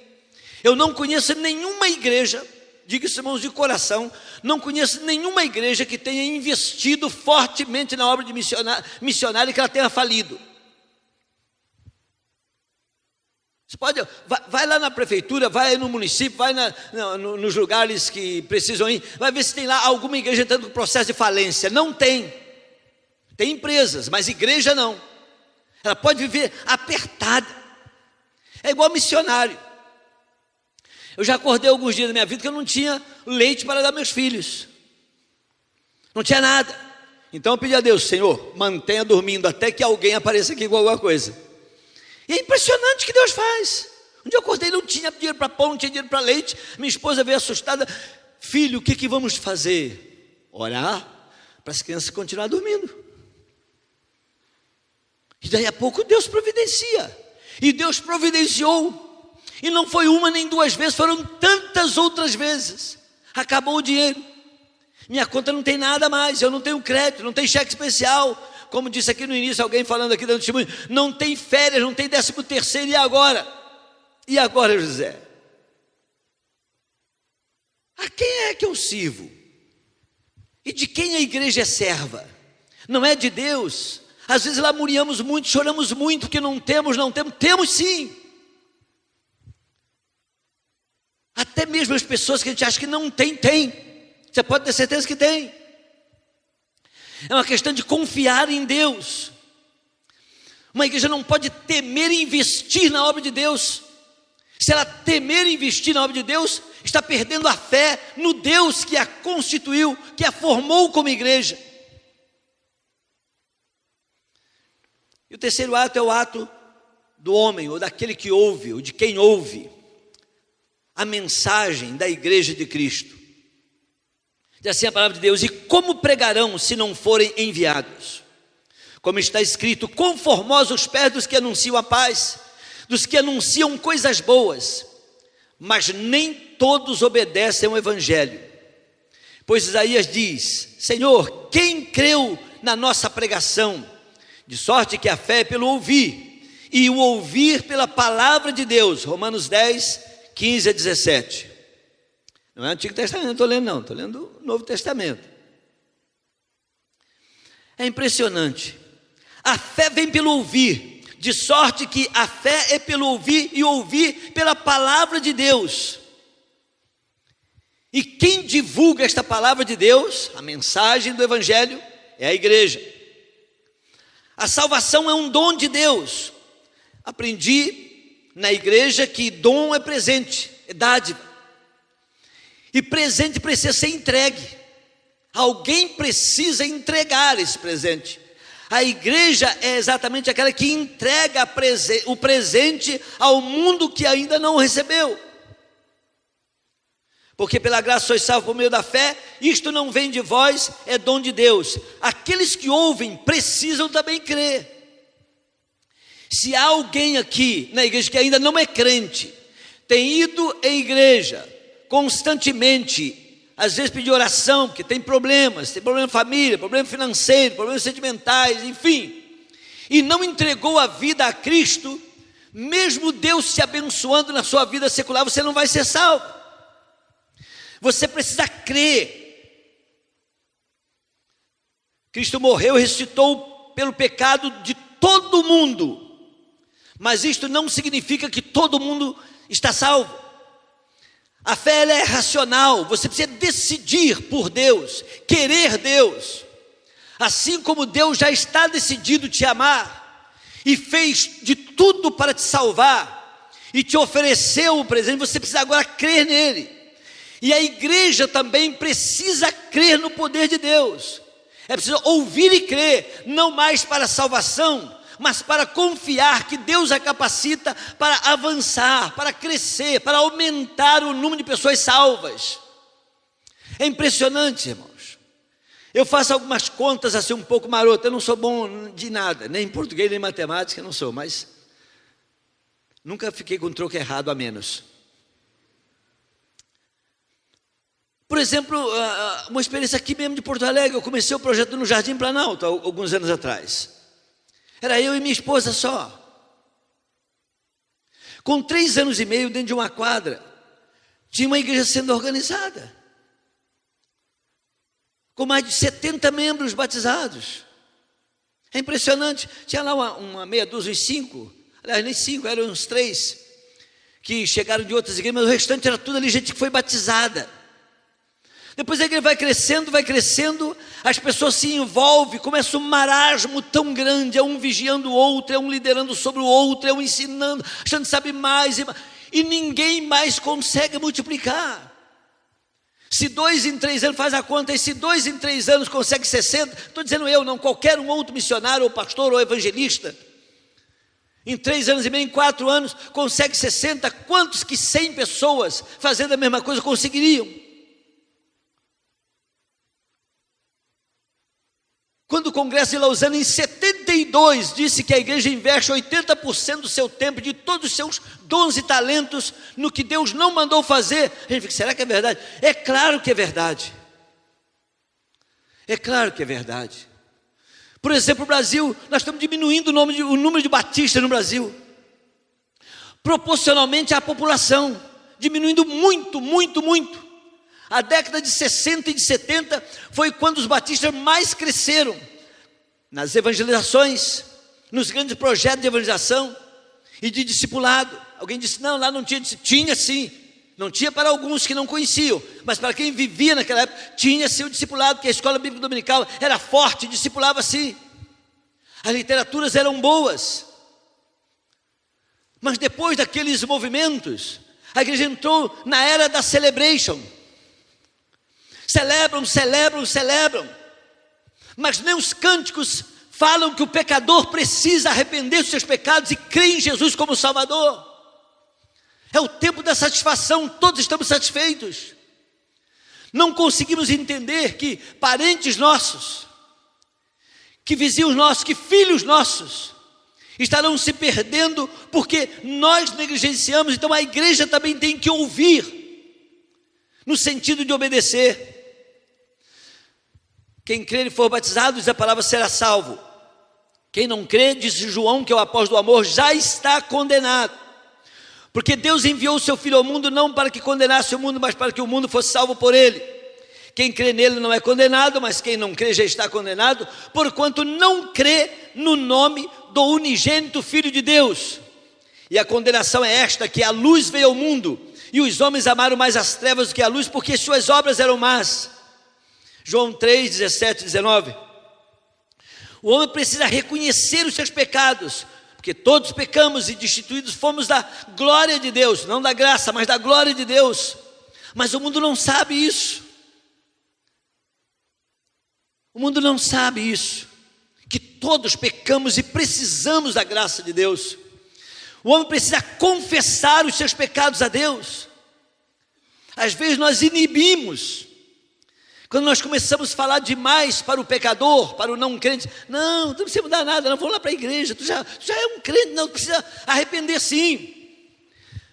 Eu não conheço nenhuma igreja, diga isso, irmãos, de coração, não conheço nenhuma igreja que tenha investido fortemente na obra de missionária e que ela tenha falido. Você pode, vai lá na prefeitura, vai no município, vai nos lugares que precisam ir, vai ver se tem lá alguma igreja entrando no processo de falência. Não tem. Tem empresas, mas igreja não. Ela pode viver apertada. É igual missionário. Eu já acordei alguns dias da minha vida que eu não tinha leite para dar meus filhos. Não tinha nada. Então eu pedi a Deus: Senhor, mantenha dormindo até que alguém apareça aqui com alguma coisa. E é impressionante o que Deus faz. Um dia eu acordei, não tinha dinheiro para pão, não tinha dinheiro para leite. Minha esposa veio assustada: filho, o que vamos fazer? Orar para as crianças continuarem dormindo. E daí a pouco Deus providencia. E Deus providenciou. E não foi uma nem duas vezes, foram tantas outras vezes. Acabou o dinheiro. Minha conta não tem nada mais, eu não tenho crédito, não tenho cheque especial. Como disse aqui no início, alguém falando aqui dando testemunho, não tem férias, não tem 13º, e agora? E agora, José? A quem é que eu sirvo? E de quem a igreja é serva? Não é de Deus? Às vezes lamuriamos muito, choramos muito, porque não temos, temos sim. Até mesmo as pessoas que a gente acha que não tem, tem. Você pode ter certeza que tem. É uma questão de confiar em Deus. Uma igreja não pode temer investir na obra de Deus. Se ela temer investir na obra de Deus, está perdendo a fé no Deus que a constituiu, que a formou como igreja. E o terceiro ato é o ato do homem, ou daquele que ouve, ou de quem ouve a mensagem da igreja de Cristo. Diz assim a palavra de Deus: e como pregarão se não forem enviados? Como está escrito: quão formosos os pés dos que anunciam a paz, dos que anunciam coisas boas, mas nem todos obedecem ao evangelho. Pois Isaías diz: Senhor, quem creu na nossa pregação? De sorte que a fé é pelo ouvir, e o ouvir pela palavra de Deus. Romanos 10, 15 a 17. Não é o Antigo Testamento, estou lendo não, estou lendo o Novo Testamento. É impressionante. A fé vem pelo ouvir, de sorte que a fé é pelo ouvir e ouvir pela palavra de Deus. E quem divulga esta palavra de Deus, a mensagem do Evangelho, é a igreja. A salvação é um dom de Deus. Aprendi na igreja que dom é presente, é dádiva. E presente precisa ser entregue. Alguém precisa entregar esse presente. A igreja é exatamente aquela que entrega o presente ao mundo que ainda não o recebeu. Porque pela graça sois salvos por meio da fé, isto não vem de vós, é dom de Deus. Aqueles que ouvem precisam também crer. Se há alguém aqui na igreja que ainda não é crente, tem ido em igreja constantemente, às vezes pedir oração, porque tem problema de família, problema financeiro, problemas sentimentais, enfim, e não entregou a vida a Cristo, mesmo Deus te abençoando na sua vida secular, você não vai ser salvo. Você precisa crer. Cristo morreu e ressuscitou pelo pecado de todo mundo, mas isto não significa que todo mundo está salvo. A fé ela é racional, você precisa decidir por Deus, querer Deus. Assim como Deus já está decidido te amar e fez de tudo para te salvar e te ofereceu o presente, você precisa agora crer nele. E a igreja também precisa crer no poder de Deus. É preciso ouvir e crer, não mais para a salvação, mas para confiar que Deus a capacita para avançar, para crescer, para aumentar o número de pessoas salvas. É impressionante, irmãos. Eu faço algumas contas assim um pouco marotas, eu não sou bom de nada, nem em português nem em matemática, eu não sou, mas nunca fiquei com um troco errado a menos. Por exemplo, uma experiência aqui mesmo de Porto Alegre, eu comecei o projeto no Jardim Planalto, alguns anos atrás. Era eu e minha esposa só. Com 3 anos e meio dentro de uma quadra, tinha uma igreja sendo organizada, com mais de 70 membros batizados. É impressionante. Tinha lá uma meia dúzia, uns 5, aliás nem 5, eram uns 3, que chegaram de outras igrejas, mas o restante era tudo ali gente que foi batizada. Depois a igreja vai crescendo, as pessoas se envolvem, começa um marasmo tão grande, é um vigiando o outro, é um liderando sobre o outro, é um ensinando, achando que sabe mais, e ninguém mais consegue multiplicar. Se 2 em 3 anos, faz a conta, e se 2 em 3 anos consegue 60, estou dizendo eu, não qualquer um outro missionário, ou pastor, ou evangelista, em 3 anos e meio, em 4 anos, consegue 60, quantos que 100 pessoas fazendo a mesma coisa conseguiriam? Quando o Congresso de Lausanne, em 72, disse que a igreja investe 80% do seu tempo, de todos os seus dons e talentos, no que Deus não mandou fazer, a gente fica, será que é verdade? É claro que é verdade. É claro que é verdade. Por exemplo, o Brasil, nós estamos diminuindo o número de batistas no Brasil, proporcionalmente à população, diminuindo muito, muito, muito. A década de 60 e de 70 foi quando os batistas mais cresceram nas evangelizações, nos grandes projetos de evangelização e de discipulado. Alguém disse, não, lá não tinha, tinha sim, não tinha para alguns que não conheciam, mas para quem vivia naquela época, tinha sim o discipulado, porque a escola bíblica dominical era forte, discipulava sim, as literaturas eram boas. Mas depois daqueles movimentos, a igreja entrou na era da celebration. Celebram, mas nem os cânticos falam que o pecador precisa arrepender dos seus pecados e crer em Jesus como Salvador. É o tempo da satisfação, todos estamos satisfeitos. Não conseguimos entender que parentes nossos, que vizinhos nossos, que filhos nossos estarão se perdendo porque nós negligenciamos. Então a igreja também tem que ouvir, no sentido de obedecer. Quem crer e for batizado, diz a palavra, será salvo. Quem não crê, disse João, que é o apóstolo do amor, já está condenado. Porque Deus enviou o seu Filho ao mundo não para que condenasse o mundo, mas para que o mundo fosse salvo por ele. Quem crê nele não é condenado, mas quem não crê já está condenado, porquanto não crê no nome do unigênito Filho de Deus. E a condenação é esta, que a luz veio ao mundo, e os homens amaram mais as trevas do que a luz, porque suas obras eram más. João 3, 17 e 19. O homem precisa reconhecer os seus pecados, porque todos pecamos e destituídos fomos da glória de Deus, não da graça, mas da glória de Deus. Mas o mundo não sabe isso. O mundo não sabe isso, que todos pecamos e precisamos da graça de Deus. O homem precisa confessar os seus pecados a Deus. Às vezes nós inibimos, quando nós começamos a falar demais para o pecador, para o não crente. Não precisa mudar nada, não, vamos lá para a igreja, tu já é um crente, não precisa arrepender sim.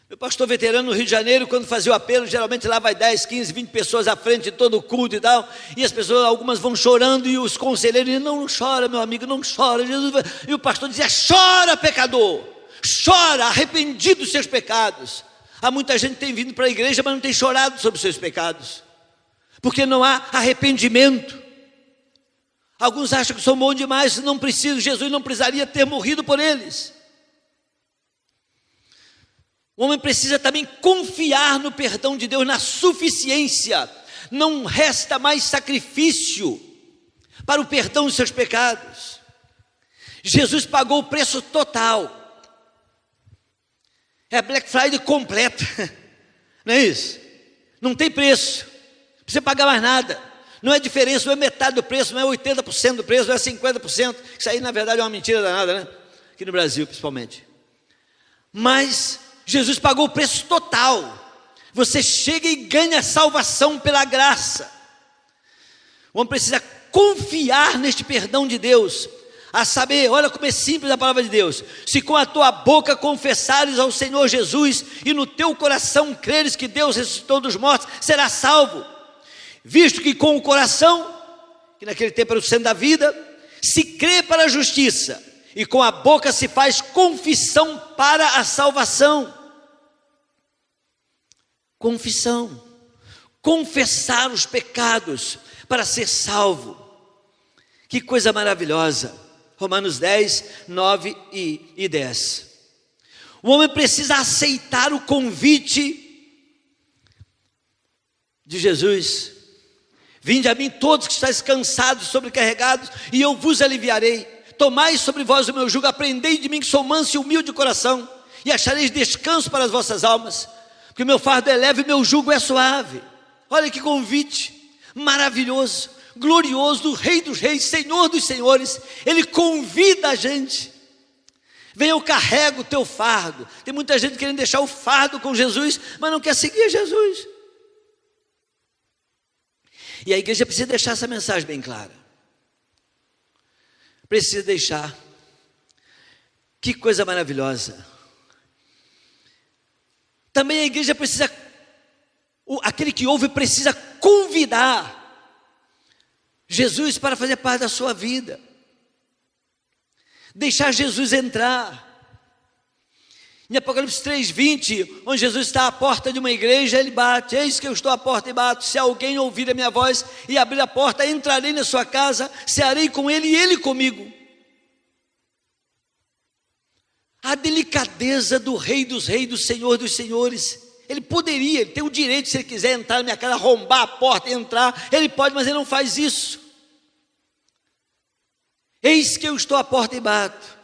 Meu pastor veterano no Rio de Janeiro, quando fazia o apelo, geralmente lá vai 10, 15, 20 pessoas à frente de todo o culto e tal, e as pessoas, algumas vão chorando, e os conselheiros dizem, não chora meu amigo, não chora, Jesus vai... E o pastor dizia, chora pecador, chora, arrependido dos seus pecados. Há muita gente que tem vindo para a igreja, mas não tem chorado sobre os seus pecados, porque não há arrependimento. Alguns acham que são bons demais, não precisam, Jesus não precisaria ter morrido por eles. O homem precisa também confiar no perdão de Deus, na suficiência. Não resta mais sacrifício para o perdão dos seus pecados. Jesus pagou o preço total. É a Black Friday completa, não é isso? Não tem preço, não precisa pagar mais nada. Não é diferença, não é metade do preço, não é 80% do preço, não é 50%. Isso aí na verdade é uma mentira danada, né? Aqui no Brasil principalmente. Mas Jesus pagou o preço total. Você chega e ganha salvação pela graça. O homem precisa confiar neste perdão de Deus, a saber, olha como é simples a palavra de Deus. Se com a tua boca confessares ao Senhor Jesus e no teu coração creres que Deus ressuscitou dos mortos, serás salvo. Visto que com o coração, que naquele tempo era o centro da vida, se crê para a justiça, e com a boca se faz confissão para a salvação. Confissão, confessar os pecados para ser salvo. Que coisa maravilhosa. Romanos 10, 9 e 10. O homem precisa aceitar o convite de Jesus. Vinde a mim todos que estáis cansados, sobrecarregados, e eu vos aliviarei. Tomai sobre vós o meu jugo, aprendei de mim que sou manso e humilde de coração, e achareis descanso para as vossas almas, porque o meu fardo é leve e meu jugo é suave. Olha que convite maravilhoso, glorioso, do Rei dos Reis, Senhor dos Senhores. Ele convida a gente. Vem, eu carrego o teu fardo. Tem muita gente querendo deixar o fardo com Jesus, mas não quer seguir Jesus. E a igreja precisa deixar essa mensagem bem clara. Precisa deixar. Que coisa maravilhosa. Também a igreja precisa, aquele que ouve precisa convidar Jesus para fazer parte da sua vida. Deixar Jesus entrar. Em Apocalipse 3:20, onde Jesus está à porta de uma igreja, ele bate. Eis que eu estou à porta e bato. Se alguém ouvir a minha voz e abrir a porta, entrarei na sua casa, cearei com ele e ele comigo. A delicadeza do Rei dos Reis, do Senhor dos Senhores. Ele poderia, ele tem o direito, se ele quiser entrar na minha casa, arrombar a porta e entrar, ele pode, mas ele não faz isso. Eis que eu estou à porta e bato.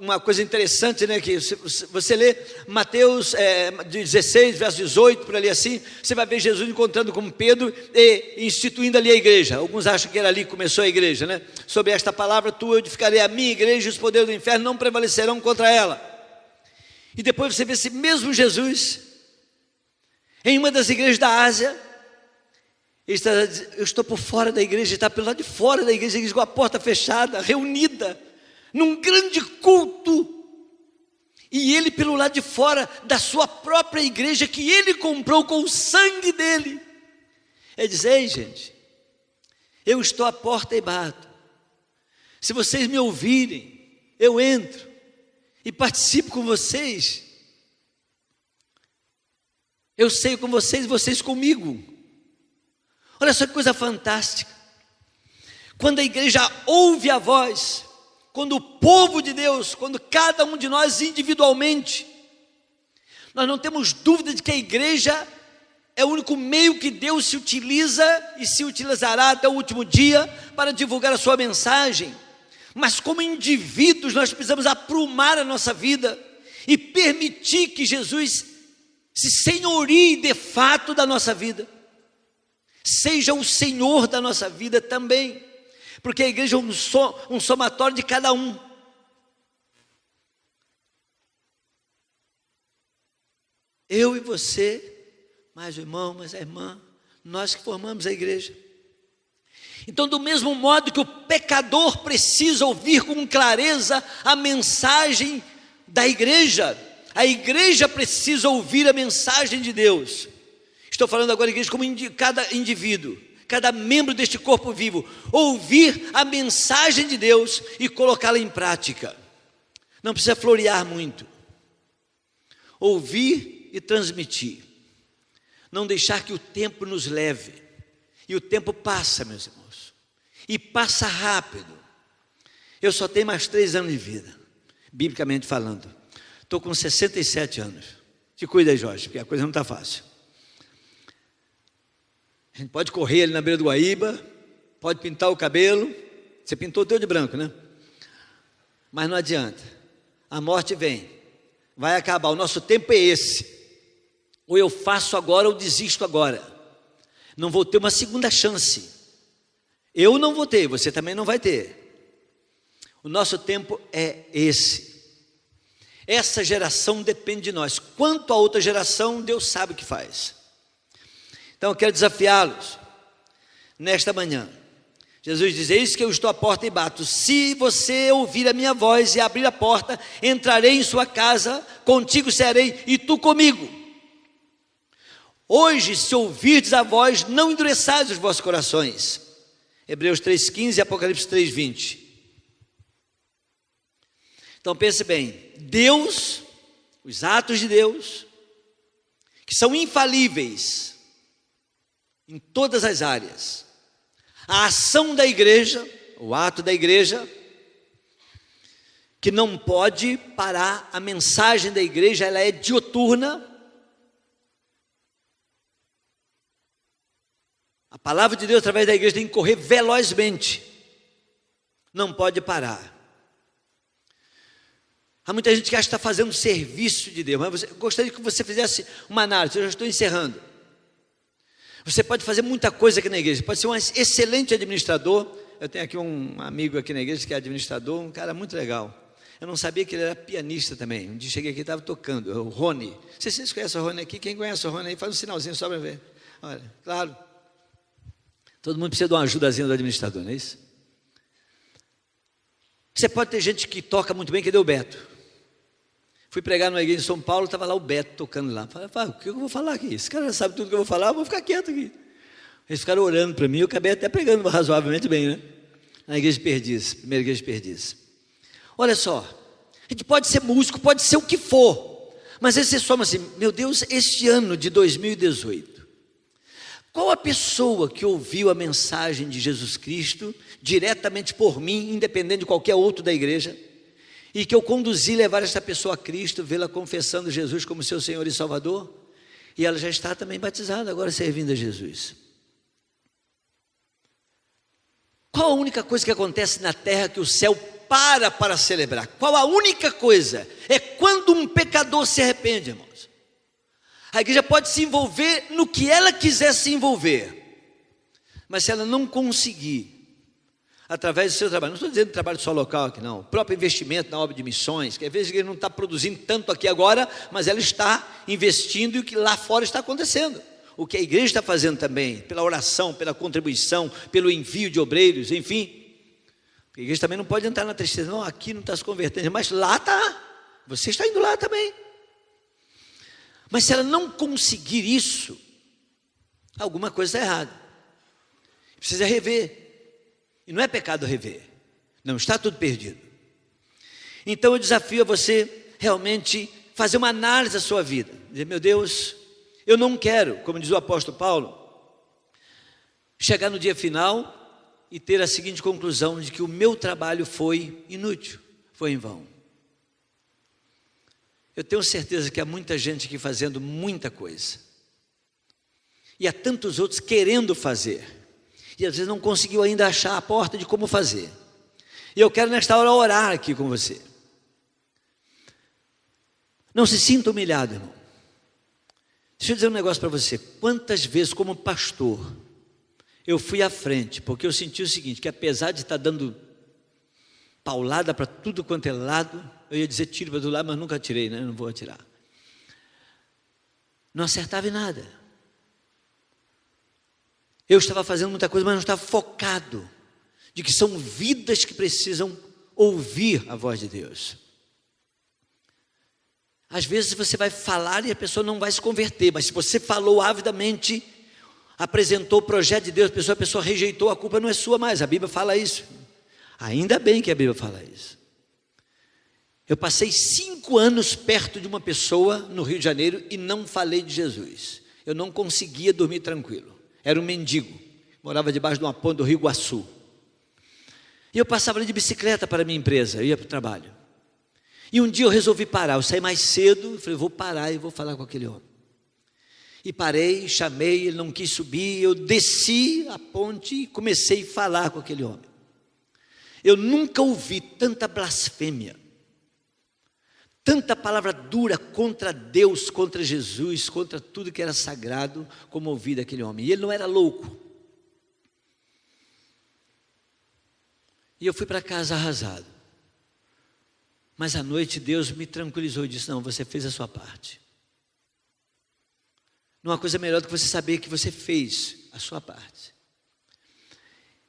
Uma coisa interessante, né, que você lê Mateus 16, verso 18, por ali assim, você vai ver Jesus encontrando com Pedro e instituindo ali a igreja. Alguns acham que era ali que começou a igreja, né? Sobre esta palavra, tu edificarei a minha igreja, e os poderes do inferno não prevalecerão contra ela. E depois você vê esse mesmo Jesus em uma das igrejas da Ásia. Eu estou por fora da igreja, está pelo lado de fora da igreja, com a porta fechada, reunida num grande culto, e ele pelo lado de fora da sua própria igreja, que ele comprou com o sangue dele. É dizer: ei, gente, eu estou à porta e bato. Se vocês me ouvirem, eu entro e participo com vocês. Eu sei com vocês e vocês comigo. Olha só que coisa fantástica. Quando a igreja ouve a voz, quando o povo de Deus, quando cada um de nós individualmente, nós não temos dúvida de que a igreja é o único meio que Deus se utiliza e se utilizará até o último dia para divulgar a sua mensagem. Mas como indivíduos nós precisamos aprumar a nossa vida e permitir que Jesus se senhorie de fato da nossa vida, seja o Senhor da nossa vida também, porque a igreja é um somatório de cada um. Eu e você, mais o irmão, mais a irmã, nós que formamos a igreja. Então, do mesmo modo que o pecador precisa ouvir com clareza a mensagem da igreja, a igreja precisa ouvir a mensagem de Deus. Estou falando agora de igreja como cada indivíduo, cada membro deste corpo vivo, ouvir a mensagem de Deus e colocá-la em prática. Não precisa florear muito. Ouvir e transmitir. Não deixar que o tempo nos leve. E o tempo passa, meus irmãos. E passa rápido. Eu só tenho mais 3 anos de vida, biblicamente falando. Estou com 67 anos. Te cuida aí, Jorge, porque a coisa não está fácil. A gente pode correr ali na beira do Guaíba, pode pintar o cabelo. Você pintou o teu de branco, né? Mas não adianta. A morte vem. Vai acabar. O nosso tempo é esse. Ou eu faço agora ou desisto agora. Não vou ter uma segunda chance. Eu não vou ter, você também não vai ter. O nosso tempo é esse. Essa geração depende de nós. Quanto a outra geração, Deus sabe o que faz. Então eu quero desafiá-los nesta manhã. Jesus diz: eis que eu estou à porta e bato. Se você ouvir a minha voz e abrir a porta, entrarei em sua casa, contigo serei e tu comigo. Hoje, se ouvirdes a voz, não endureçais os vossos corações. Hebreus 3,15 e Apocalipse 3,20. Então pense bem, Deus, os atos de Deus, que são infalíveis em todas as áreas, a ação da igreja, o ato da igreja, que não pode parar, a mensagem da igreja, ela é dioturna. A palavra de Deus através da igreja tem que correr velozmente, não pode parar. Há muita gente que acha que está fazendo serviço de Deus, mas eu gostaria que você fizesse uma análise. Eu já estou encerrando. Você pode fazer muita coisa aqui na igreja, pode ser um excelente administrador. Eu tenho aqui um amigo aqui na igreja que é administrador, um cara muito legal. Eu não sabia que ele era pianista também. Um dia cheguei aqui e estava tocando, o Rony. Vocês conhecem o Rony aqui? Quem conhece o Rony aí, faz um sinalzinho só para ver. Olha, claro. Todo mundo precisa de uma ajudazinha do administrador, não é isso? Você pode ter gente que toca muito bem, que deu o Beto. Fui pregar numa igreja em São Paulo, estava lá o Beto tocando lá. Falei: o que eu vou falar aqui? Esse cara já sabe tudo que eu vou falar, eu vou ficar quieto aqui. Eles ficaram orando para mim, eu acabei até pregando razoavelmente bem, né? Na igreja de Perdiz, primeira igreja de Perdiz. Olha só, a gente pode ser músico, pode ser o que for, mas aí você soma assim: meu Deus, este ano de 2018, qual a pessoa que ouviu a mensagem de Jesus Cristo diretamente por mim, independente de qualquer outro da igreja, e que eu conduzi levar essa pessoa a Cristo, vê-la confessando Jesus como seu Senhor e Salvador, e ela já está também batizada, agora servindo a Jesus? Qual a única coisa que acontece na terra que o céu para celebrar? Qual a única coisa? É quando um pecador se arrepende, irmãos. A igreja pode se envolver no que ela quiser se envolver, mas se ela não conseguir, através do seu trabalho, não estou dizendo trabalho só local aqui não, o próprio investimento na obra de missões, que às vezes a igreja não está produzindo tanto aqui agora, mas ela está investindo e o que lá fora está acontecendo. O que a igreja está fazendo também, pela oração, pela contribuição, pelo envio de obreiros, enfim. A igreja também não pode entrar na tristeza, não, aqui não está se convertendo, mas lá está, você está indo lá também. Mas se ela não conseguir isso, alguma coisa está errada. Precisa rever. E não é pecado rever. Não está tudo perdido. Então eu desafio a você realmente fazer uma análise da sua vida. Dizer, meu Deus, eu não quero, como diz o apóstolo Paulo, chegar no dia final e ter a seguinte conclusão de que o meu trabalho foi inútil, foi em vão. Eu tenho certeza que há muita gente aqui fazendo muita coisa. E há tantos outros querendo fazer. E às vezes não conseguiu ainda achar a porta de como fazer. E eu quero nesta hora orar aqui com você. Não se sinta humilhado, irmão. Deixa eu dizer um negócio para você. Quantas vezes como pastor eu fui à frente, porque eu senti o seguinte, que apesar de estar dando paulada para tudo quanto é lado, eu ia dizer tiro para do lado, mas nunca atirei, né? Eu não vou atirar. Não acertava em nada. Eu estava fazendo muita coisa, mas não estava focado de que são vidas que precisam ouvir a voz de Deus. Às vezes você vai falar e a pessoa não vai se converter, mas se você falou avidamente, apresentou o projeto de Deus, a pessoa rejeitou, a culpa não é sua mais, a Bíblia fala isso. Ainda bem que a Bíblia fala isso. Eu passei 5 anos perto de uma pessoa no Rio de Janeiro e não falei de Jesus. Eu não conseguia dormir tranquilo. Era um mendigo, morava debaixo de uma ponte do Rio Iguaçu. E eu passava ali de bicicleta para a minha empresa, eu ia para o trabalho. E um dia eu resolvi parar, eu saí mais cedo, falei, vou parar e vou falar com aquele homem. E parei, chamei, ele não quis subir, eu desci a ponte e comecei a falar com aquele homem. Eu nunca ouvi tanta blasfêmia, tanta palavra dura contra Deus, contra Jesus, contra tudo que era sagrado, como ouvi daquele homem. E ele não era louco. E eu fui para casa arrasado. Mas à noite Deus me tranquilizou e disse, não, você fez a sua parte. Não há coisa melhor do que você saber que você fez a sua parte.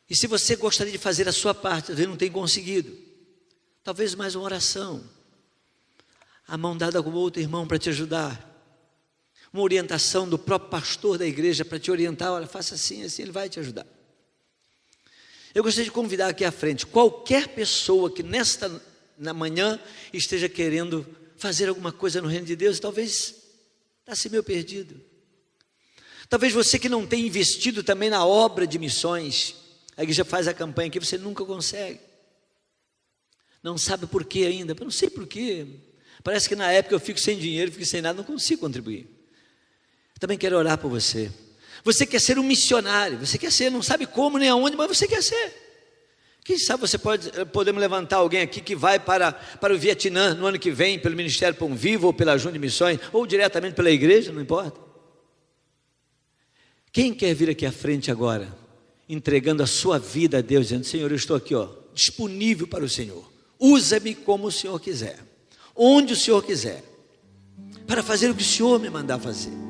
E se você gostaria de fazer a sua parte, às vezes não tem conseguido, talvez mais uma oração, a mão dada com outro irmão para te ajudar, uma orientação do próprio pastor da igreja para te orientar, olha, faça assim, assim, ele vai te ajudar. Eu gostaria de convidar aqui à frente, qualquer pessoa que na manhã esteja querendo fazer alguma coisa no reino de Deus, talvez está assim meio perdido. Talvez você que não tenha investido também na obra de missões, a igreja faz a campanha aqui, você nunca consegue. Não sabe por quê ainda, eu não sei por quê. Parece que na época eu fico sem dinheiro, fico sem nada, não consigo contribuir. Eu também quero orar por você. Você quer ser um missionário, você quer ser, não sabe como nem aonde, mas você quer ser. Quem sabe podemos levantar alguém aqui que vai para o Vietnã no ano que vem, pelo Ministério Pão Vivo, ou pela Junta de Missões, ou diretamente pela igreja, não importa. Quem quer vir aqui à frente agora, entregando a sua vida a Deus, dizendo, Senhor, eu estou aqui, disponível para o Senhor. Usa-me como o Senhor quiser, onde o Senhor quiser, para fazer o que o Senhor me mandar fazer.